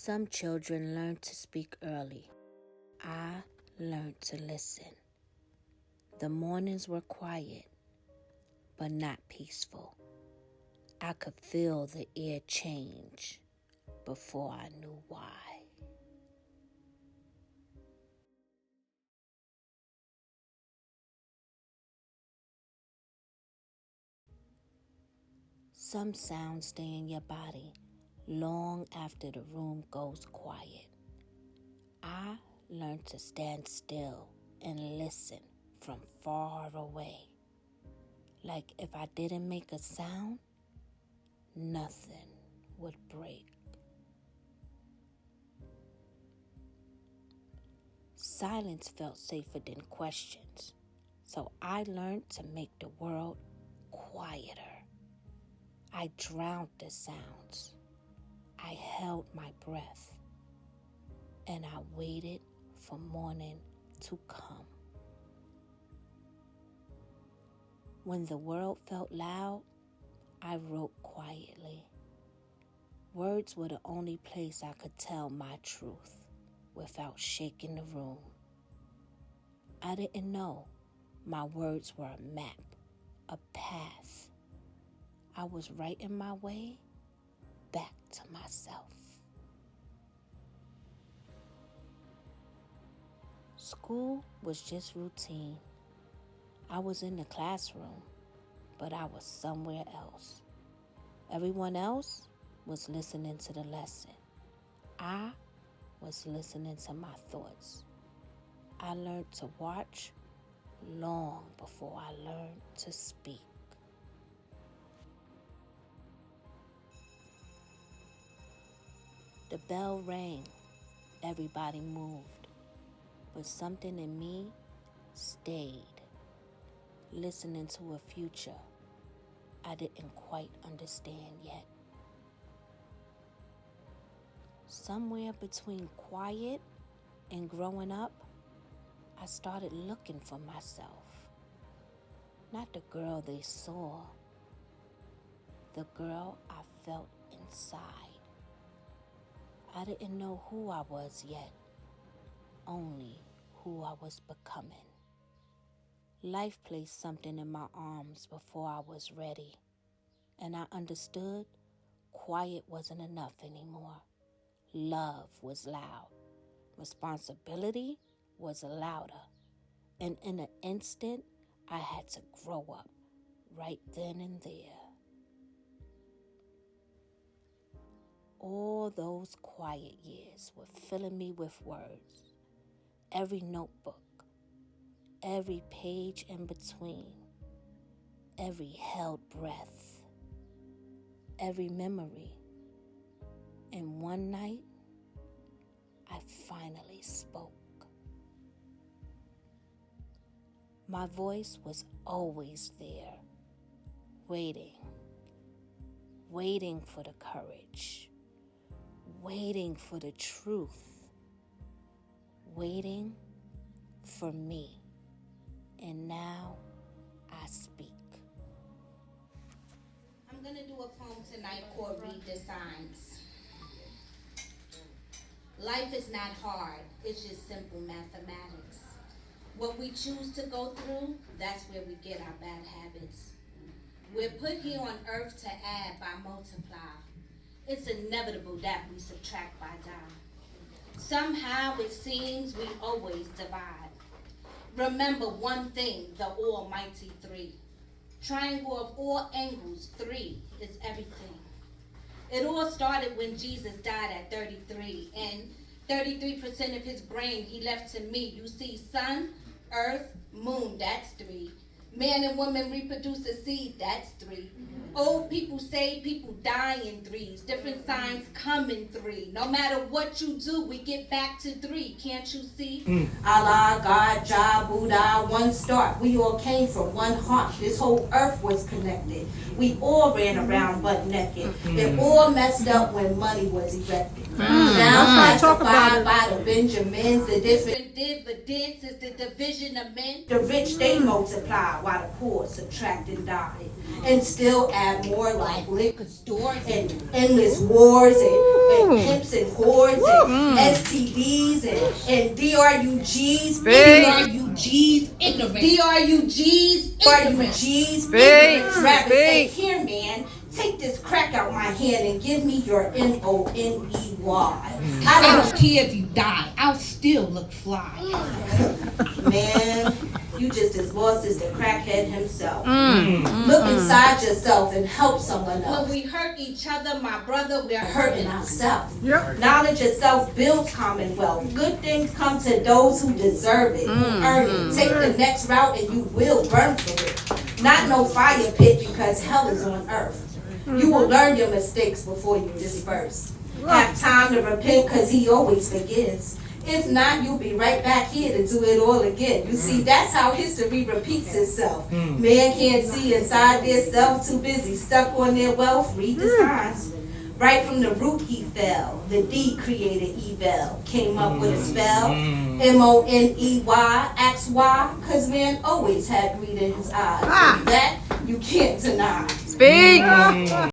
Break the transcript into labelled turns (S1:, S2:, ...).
S1: Some children learn to speak early. I learned to listen. The mornings were quiet, but not peaceful. I could feel the air change before I knew why. Some sounds stay in your body long after the room goes quiet. I learned to stand still and listen from far away. Like if I didn't make a sound, nothing would break. Silence felt safer than questions, so I learned to make the world quieter. I drowned the sounds. I held my breath, and I waited for morning to come. When the world felt loud, I wrote quietly. Words were the only place I could tell my truth without shaking the room. I didn't know my words were a map, a path. I was writing my way back to myself. School was just routine. I was in the classroom, but I was somewhere else. Everyone else was listening to the lesson. I was listening to my thoughts. I learned to watch long before I learned to speak. The bell rang. Everybody moved. But something in me stayed, listening to a future I didn't quite understand yet. Somewhere between quiet and growing up, I started looking for myself. Not the girl they saw, the girl I felt inside. I didn't know who I was yet, only who I was becoming. Life placed something in my arms before I was ready, and I understood quiet wasn't enough anymore. Love was loud. Responsibility was louder. And in an instant, I had to grow up right then and there. All those quiet years were filling me with words. Every notebook, every page in between, every held breath, every memory. And one night, I finally spoke. My voice was always there, waiting for the courage, waiting for the truth, waiting for me. And now I speak.
S2: I'm going to do a poem tonight called Read the Signs. Life is not hard, it's just simple mathematics. What we choose to go through, that's where we get our bad habits. We're put here on earth to add by multiply. It's inevitable that we subtract by die. Somehow it seems we always divide. Remember one thing, the almighty three. Triangle of all angles, 3 is everything. It all started when Jesus died at 33, and 33% of his brain he left to me. You see, sun, earth, moon, that's 3. Man and woman reproduce a seed, that's 3. Old people say people die in 3s. Different signs come in 3. No matter what you do, we get back to 3. Can't you see? Allah, God, Jah, Buddha, one start. We all came from one heart. This whole earth was connected. We all ran around butt naked. It all messed up when money was erected. Now classified by the Benjamins, the different dividends is the division of men. The rich they multiply while the poor subtract and divided. and still add more like liquor stores and endless wars and pimps and whores and STDs and DRUGs, ignorant. DRUGs, ignorant. Rappers say, here man, take this crack out my hand and give me your MONEY. I don't care if you die, I'll still look fly. Man, you just as lost as the crackhead himself. Look inside yourself and help someone else. When we hurt each other, my brother, we're hurting ourselves. Knowledge of self builds commonwealth. Good things come to those who deserve it, who earn it. Take the next route and you will burn for it. Not no fire pit because hell is on earth. You will learn your mistakes before you disperse. Have time to repent because he always forgives. If not, you'll be right back here to do it all again. You see, that's how history repeats itself. Man can't see inside their self, too busy, stuck on their wealth. Read the signs. Right from the root he fell. The D created evil. Came up with a spell. MONEY. Ask why? Because man always had greed in his eyes. That you can't deny.
S3: Speak!